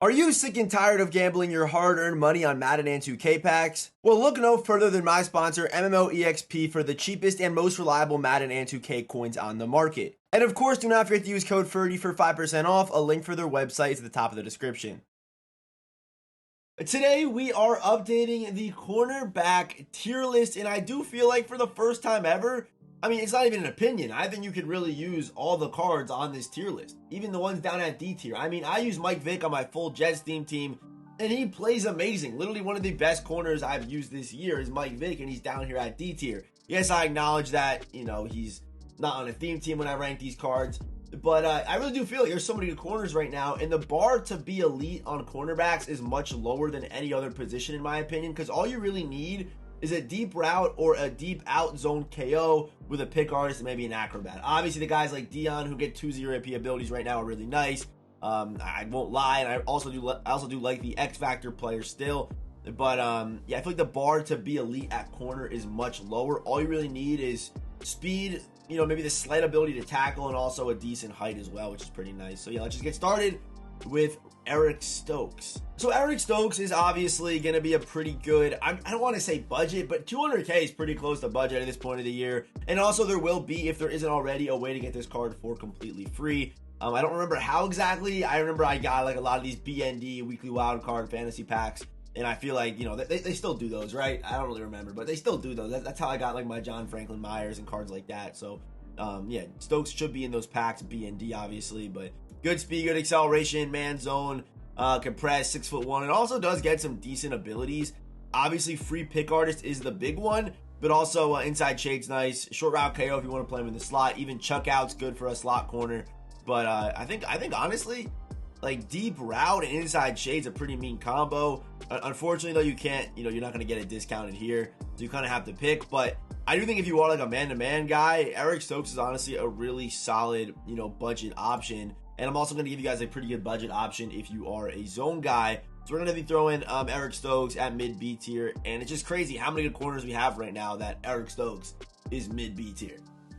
Are you sick and tired of gambling your hard-earned money on Madden and 2K packs? Well, look no further than my sponsor, MMOEXP, for the cheapest and most reliable Madden and 2K coins on the market. And of course, do not forget to use code Ferdy for 5% off. A link for their website is at the top of the description. Today, we are updating the cornerback tier list, and I do feel like for the first time ever, it's not even an opinion. I think you could really use all the cards on this tier list, even the ones down at D tier. I use Mike Vick on my full Jets team, and he plays amazing. Literally one of the best corners I've used this year is Mike Vick, and he's down here at D tier. Yes, I acknowledge that, he's not on a theme team when I rank these cards, but I really do feel like there's so many good corners right now, and the bar to be elite on cornerbacks is much lower than any other position, in my opinion, because all you really need is a deep route or a deep out zone KO with a pick artist and maybe an acrobat. Obviously, the guys like Dion who get 2-0 AP abilities right now are really nice. I won't lie, and I also do like the X Factor players still. But yeah, I feel like the bar to be elite at corner is much lower. All you really need is speed, maybe the slight ability to tackle, and also a decent height as well, which is pretty nice. So yeah, let's just get started with Eric Stokes. So Eric Stokes is obviously going to be a pretty good, I don't want to say budget, but 200K is pretty close to budget at this point of the year. And also there will be, if there isn't already, a way to get this card for completely free. I don't remember how exactly. I remember I got like a lot of these BND weekly wildcard fantasy packs, and I feel like, they still do those, right? I don't really remember, but they still do those. That's how I got like my John Franklin Myers and cards like that. So yeah, Stokes should be in those packs, BND obviously, but good speed, good acceleration, man zone, compressed, 6'1", and also does get some decent abilities. Obviously, free pick artist is the big one, but also inside shade's nice. Short route KO if you want to play him in the slot. Even chuck out's good for a slot corner. But I think honestly, like deep route and inside shade's a pretty mean combo. Unfortunately, though, you can't, you're not going to get it discounted here, so you kind of have to pick. But I do think if you are like a man-to-man guy, Eric Stokes is honestly a really solid, budget option. And I'm also going to give you guys a pretty good budget option if you are a zone guy. So we're going to be throwing Eric Stokes at mid B tier. And it's just crazy how many good corners we have right now that Eric Stokes is mid B tier.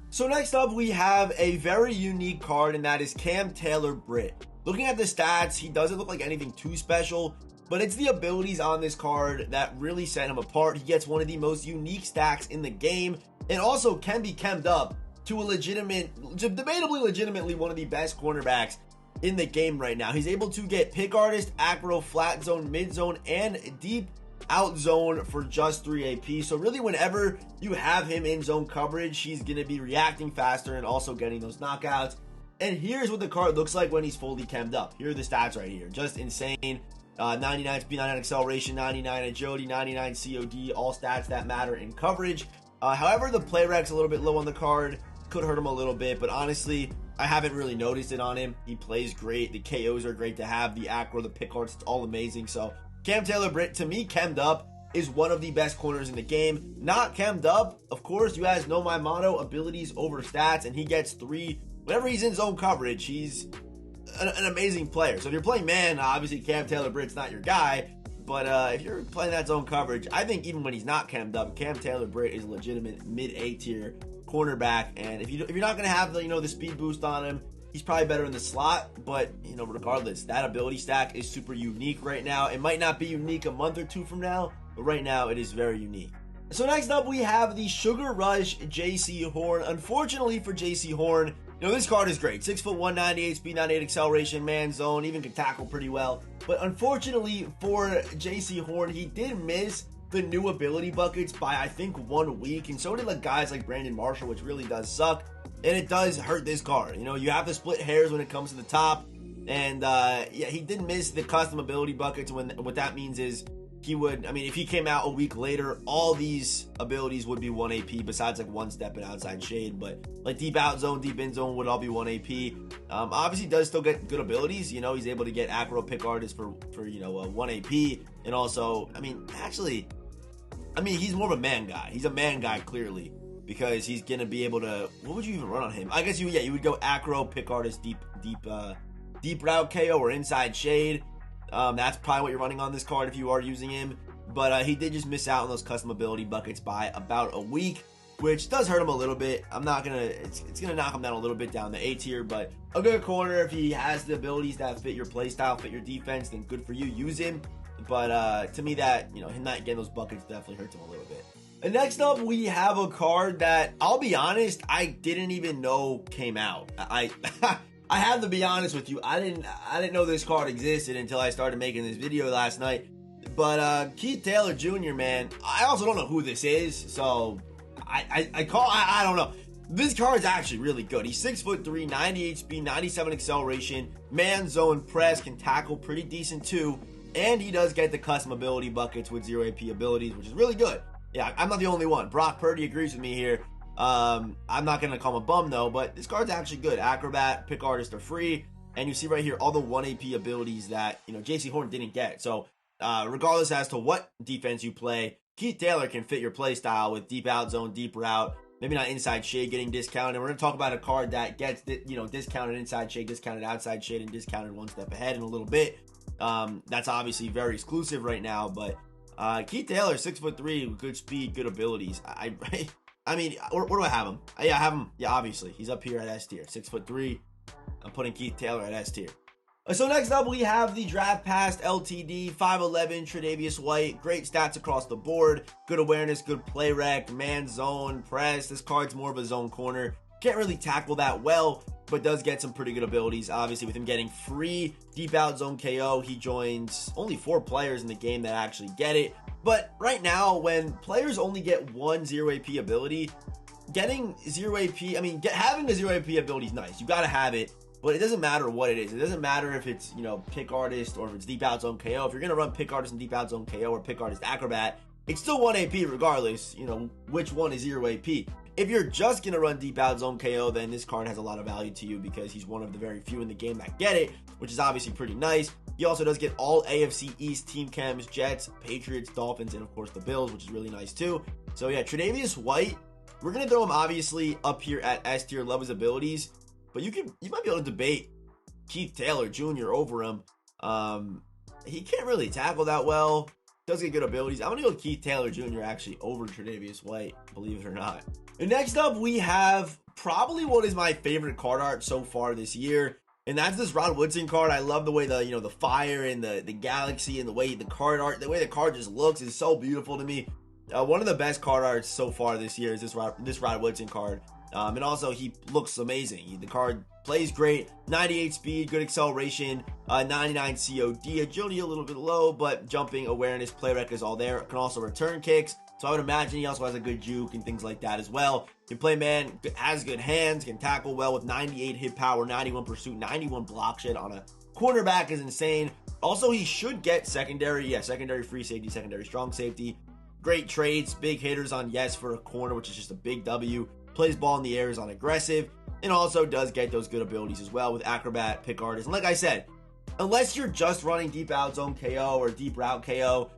So next up, we have a very unique card, and that is Cam Taylor-Britt. Looking at the stats, he doesn't look like anything too special, but it's the abilities on this card that really set him apart. He gets one of the most unique stacks in the game, and also can be chemmed up to a debatably legitimately one of the best cornerbacks in the game right now. He's able to get pick artist, acro, flat zone, mid zone, and deep out zone for just 3 AP. So really, whenever you have him in zone coverage, he's going to be reacting faster and also getting those knockouts. And here's what the card looks like when he's fully chemmed up. Here are the stats right here. Just insane. 99 speed, 99 acceleration, 99 agility, 99 COD, all stats that matter in coverage. However, the play rec's a little bit low on the card. Could hurt him a little bit, but honestly, I haven't really noticed it on him. He plays great. The KOs are great to have. The acro, the pick arts, it's all amazing. So Cam Taylor-Britt, to me, chemmed up, is one of the best corners in the game. Not chemmed up, of course, you guys know my motto, abilities over stats, and he gets 3. Whenever he's in zone coverage, he's an amazing player. So if you're playing man, obviously Cam Taylor-Britt's not your guy, but if you're playing that zone coverage, I think even when he's not chemmed up, Cam Taylor-Britt is a legitimate mid-A tier cornerback. And if you're not going to have the speed boost on him, he's probably better in the slot. But regardless, that ability stack is super unique right now. It might not be unique a month or two from now, but right now it is very unique. So next up, we have the Sugar Rush JC Horn. Unfortunately for JC Horn, this card is great. 6'1", 98 speed, 98 acceleration, man zone, even can tackle pretty well. But unfortunately for JC Horn, he did miss the new ability buckets by I think 1 week, and so did like guys like Brandon Marshall, which really does suck, and it does hurt this card. You have to split hairs when it comes to the top, and yeah, he did miss the custom ability buckets. What that means is he would, if he came out a week later, all these abilities would be 1 AP besides like one step and outside shade, but like deep out zone, deep in zone would all be 1 AP. Obviously does still get good abilities. He's able to get acro pick artist for 1 AP, and also he's more of a man guy. He's a man guy clearly, because he's gonna be able to. What would you even run on him? I guess you would go acro, pick artist, deep route KO, or inside shade. That's probably what you're running on this card if you are using him. But he did just miss out on those custom ability buckets by about a week. which does hurt him a little bit. I'm not gonna, it's gonna knock him down a little bit down the A tier, but a good corner. If he has the abilities that fit your play style, fit your defense, then good for you, use him. But to me, that, you know, him not getting those buckets definitely hurts him a little bit. And next up, we have a card that, I'll be honest, I didn't even know came out. I have to be honest with you, I didn't know this card existed until I started making this video last night. But Keith Taylor Jr., man, I also don't know who this is, so I don't know. This card's actually really good. He's 6'3", 98 speed, 97 acceleration, man zone press, can tackle pretty decent too, and he does get the custom ability buckets with 0 AP abilities, which is really good. Yeah, I'm not the only one. Brock Purdy agrees with me here. I'm not going to call him a bum though, but this card's actually good. Acrobat, Pick Artist are free, and you see right here all the 1 AP abilities that, you know, JC Horn didn't get. So regardless as to what defense you play, Keith Taylor can fit your play style with deep out zone, deep route, maybe not inside shade getting discounted. We're going to talk about a card that gets, you know, discounted inside shade, discounted outside shade, and discounted one step ahead in a little bit. That's obviously very exclusive right now, but Keith Taylor, 6'3", good speed, good abilities. I mean, where do I have him? Yeah, I have him. Yeah, obviously he's up here at S tier, 6'3". I'm putting Keith Taylor at S tier. So next up, we have the Draft Pass LTD 5'11" TreDavious White. Great stats across the board. Good awareness, good play rec, man zone, press. This card's more of a zone corner. Can't really tackle that well, but does get some pretty good abilities. Obviously, with him getting free deep out zone KO, he joins only 4 players in the game that actually get it. But right now, when players only get 1 0 AP ability, getting 0 AP, I mean, having a 0 AP ability is nice. You got to have it. But it doesn't matter what it is. It doesn't matter if it's, you know, Pick Artist or if it's Deep Out Zone KO. If you're going to run Pick Artist and Deep Out Zone KO or Pick Artist Acrobat, it's still 1 AP regardless, you know, which one is 0 AP. If you're just going to run Deep Out Zone KO, then this card has a lot of value to you because he's one of the very few in the game that get it, which is obviously pretty nice. He also does get all AFC East team chems, Jets, Patriots, Dolphins, and of course the Bills, which is really nice too. So yeah, TreDavious White, we're going to throw him obviously up here at S tier, love his abilities. But you might be able to debate Keith Taylor Jr. over him. He can't really tackle that well. Does get good abilities. I'm going to go with Keith Taylor Jr. actually over TreDavious White, believe it or not. And next up, we have probably what is my favorite card art so far this year. And that's this Rod Woodson card. I love the way the, you know, the fire and the galaxy and the way the card art, the way the card just looks is so beautiful to me. One of the best card arts so far this year is this Rod Woodson card. And also he looks amazing. The card plays great, 98 speed, good acceleration, 99 COD, agility a little bit low, but jumping, awareness, play rec is all there. Can also return kicks, so I would imagine he also has a good juke and things like that as well. Can play man, has good hands, can tackle well with 98 hit power, 91 pursuit, 91 block shed on a cornerback is insane. Also, he should get secondary free safety, secondary strong safety. Great trades, big hitters on yes for a corner, which is just a big W. Plays ball in the air, is on aggressive, and also does get those good abilities as well with Acrobat, Pick Artist. And like I said, unless you're just running Deep Out Zone KO or Deep Route KO,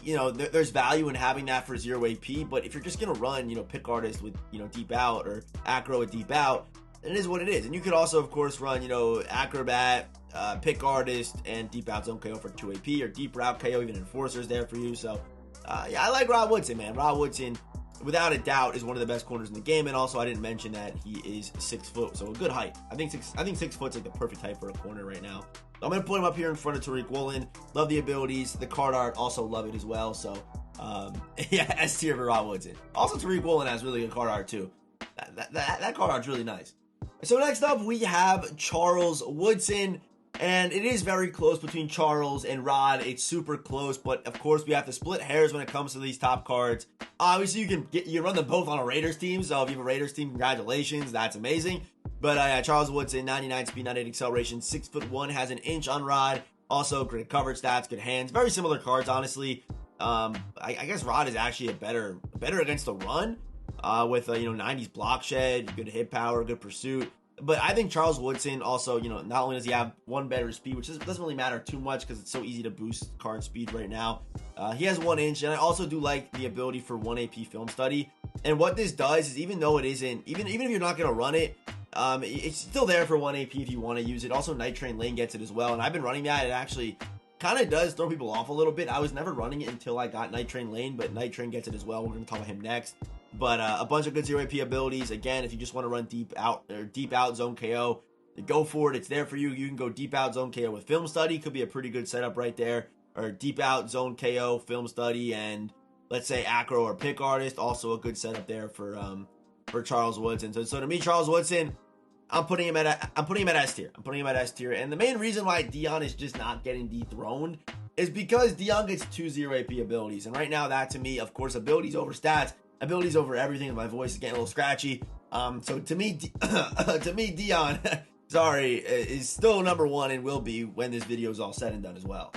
you know, there's value in having that for 0 AP. But if you're just going to run, you know, Pick Artist with, you know, Deep Out or Acro with Deep Out, it is what it is. And you could also, of course, run, you know, Acrobat, Pick Artist, and Deep Out Zone KO for 2 AP or Deep Route KO, even Enforcer's there for you. So, yeah, I like Rod Woodson, man. Rod Woodson, without a doubt, is one of the best corners in the game. And also, I didn't mention that he is 6 foot, so a good height. I think 6 foot's like the perfect height for a corner right now. So I'm gonna put him up here in front of Tariq Woolen. Love the abilities, the card art, also love it as well. So yeah, S tier for Rod Woodson. Also, Tariq Woolen has really good card art too. That card art's really nice. So next up, we have Charles Woodson. And it is very close between Charles and Rod. It's super close, but of course we have to split hairs when it comes to these top cards. Obviously, you can run them both on a Raiders team. So if you have a Raiders team, congratulations, that's amazing. But yeah, Charles Woodson, 99 speed, 98 acceleration, 6'1", has an inch on Rod. Also, great coverage stats, good hands. Very similar cards, honestly. I guess Rod is actually better against the run. With 90s block shed, good hit power, good pursuit. But I think Charles Woodson also, you know, not only does he have one better speed, which doesn't really matter too much because it's so easy to boost card speed right now. He has 1 inch, and I also do like the ability for 1 AP film study. And what this does is, even though it isn't, even if you're not going to run it, it's still there for 1 AP if you want to use it. Also, Night Train Lane gets it as well, and I've been running that. It actually kind of does throw people off a little bit. I was never running it until I got Night Train Lane, but Night Train gets it as well. We're going to talk about him next. But a bunch of good 0 AP abilities. Again, if you just want to run deep out zone KO, go for it. It's there for you. You can go deep out zone KO with film study. Could be a pretty good setup right there. Or deep out zone KO, film study, and let's say acro or pick artist. Also a good setup there for Charles Woodson. So to me, Charles Woodson, I'm putting him at S tier. I'm putting him at S tier. And the main reason why Dion is just not getting dethroned is because Dion gets 2 0 AP abilities. And right now, that to me, of course, abilities over stats, abilities over everything. My voice is getting a little scratchy. So to me, Dion, sorry, is still number 1 and will be when this video is all said and done as well.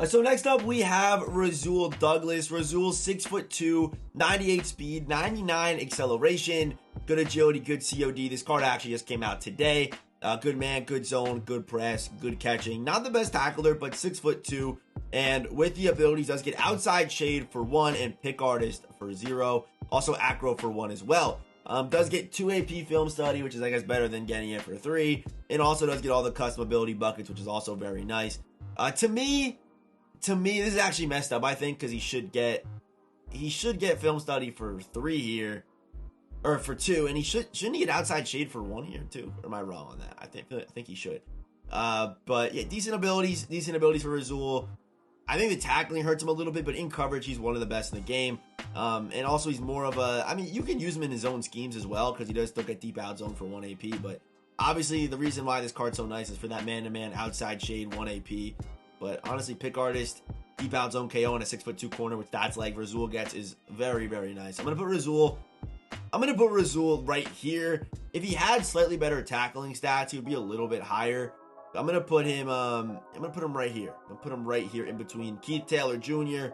So next up, we have Rasul Douglas. Rasul, 6'2", 98 speed, 99 acceleration, good agility, good COD. This card actually just came out today. Good man, good zone, good press, good catching. Not the best tackler, but 6'2", and with the abilities, does get outside shade for 1 and pick artist for 0. Also acro for 1 as well. Does get 2 AP film study, which is, I guess, better than getting it for 3. And also does get all the custom ability buckets, which is also very nice. To me, this is actually messed up, I think, because he should get film study for 3 here, or for 2, and shouldn't he get outside shade for 1 here too? Or am I wrong on that? I think he should. But yeah, decent abilities for Rasul. I think the tackling hurts him a little bit, but in coverage, he's one of the best in the game. And also, he's more of a, I mean, you can use him in his own schemes as well, because he does still get deep out zone for 1 AP, but obviously, the reason why this card's so nice is for that man-to-man outside shade 1 AP. But honestly, pick artist, deep out zone KO, and a 6'2" corner, which that's like Rasul gets, is very, very nice. I'm gonna put Rasul right here. If he had slightly better tackling stats, he would be a little bit higher. I'm gonna put him right here. I'm gonna put him right here in between Keith Taylor Jr.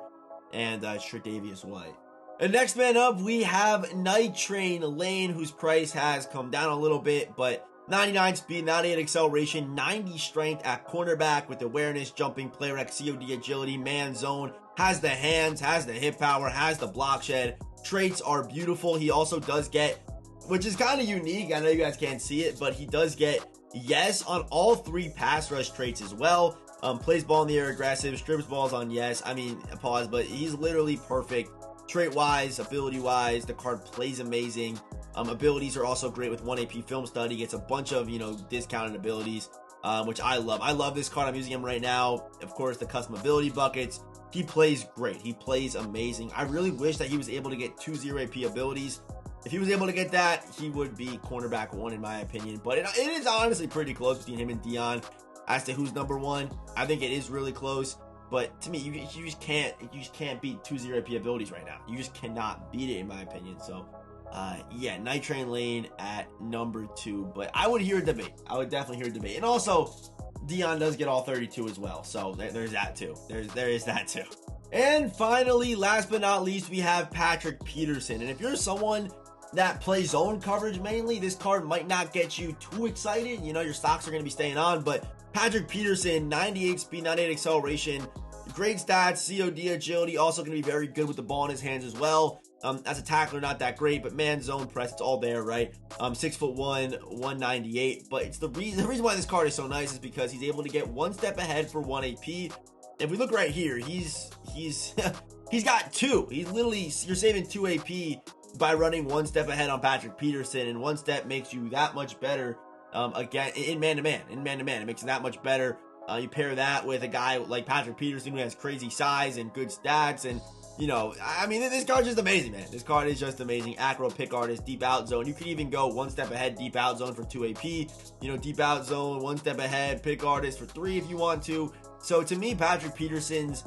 and TreDavious White. And next man up, we have Night Train Lane, whose price has come down a little bit, but 99 speed, 98 acceleration, 90 strength at cornerback with awareness, jumping, play rec, COD agility, man zone, has the hands, has the hip power, has the block shed. Traits are beautiful. He also does get, which is kind of unique, I know you guys can't see it, but he does get yes on all 3 pass rush traits as well. Plays ball in the air aggressive, strips balls on yes. I mean, pause, but he's literally perfect. Trait-wise, ability-wise, the card plays amazing. Abilities are also great with 1 AP film study. Gets a bunch of, discounted abilities, which I love. I love this card. I'm using him right now. Of course, the custom ability buckets. He plays great. He plays amazing. I really wish that he was able to get 2 0 AP abilities. If he was able to get that, he would be cornerback 1 in my opinion. But it is honestly pretty close between him and Dion as to who's number 1. I think it is really close. But to me, you just can't beat 2 0 AP abilities right now. You just cannot beat it in my opinion. So yeah, Night Train Lane at number 2. But I would hear a debate. I would definitely hear a debate. And also, Dion does get all 32 as well. So there's that too. There is that too. And finally, last but not least, we have Patrick Peterson. And if you're someone that plays zone coverage mainly, this card might not get you too excited. Your stocks are going to be staying on. But Patrick Peterson, 98 speed, 98 acceleration, great stats, COD agility, also going to be very good with the ball in his hands as well. As a tackler, not that great, but man, zone press, it's all there, right? 6'1", 198. But it's the reason why this card is so nice is because he's able to get 1 step ahead for 1 AP. If we look right here, he's got 2. He's literally, you're saving 2 AP by running 1 step ahead on Patrick Peterson, and 1 step makes you that much better. Again, in man-to-man, it makes it that much better. You pair that with a guy like Patrick Peterson who has crazy size and good stats, and I mean, this card's just amazing, man. This card is just amazing. Acro, pick artist, deep out zone. You could even go 1 step ahead, deep out zone for 2 AP. Deep out zone, 1 step ahead, pick artist for 3 if you want to. So to me, Patrick Peterson's,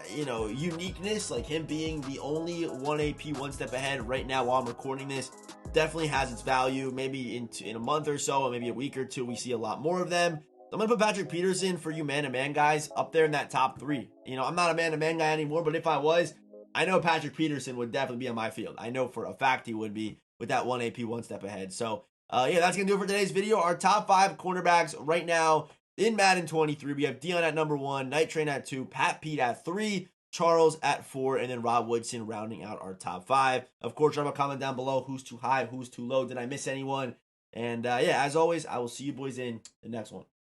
uniqueness, like him being the only 1 AP 1 step ahead right now while I'm recording this, definitely has its value. Maybe in a month or so, or maybe a week or 2, we see a lot more of them. I'm going to put Patrick Peterson, for you man-to-man guys, up there in that top 3. I'm not a man-to-man guy anymore, but if I was, I know Patrick Peterson would definitely be on my field. I know for a fact he would be with that 1 AP 1 step ahead. So, yeah, that's going to do it for today's video. Our top 5 cornerbacks right now in Madden 23. We have Dion at number 1, Night Train at 2, Pat Pete at 3, Charles at 4, and then Rob Woodson rounding out our top 5. Of course, drop a comment down below. Who's too high? Who's too low? Did I miss anyone? And, yeah, as always, I will see you boys in the next one.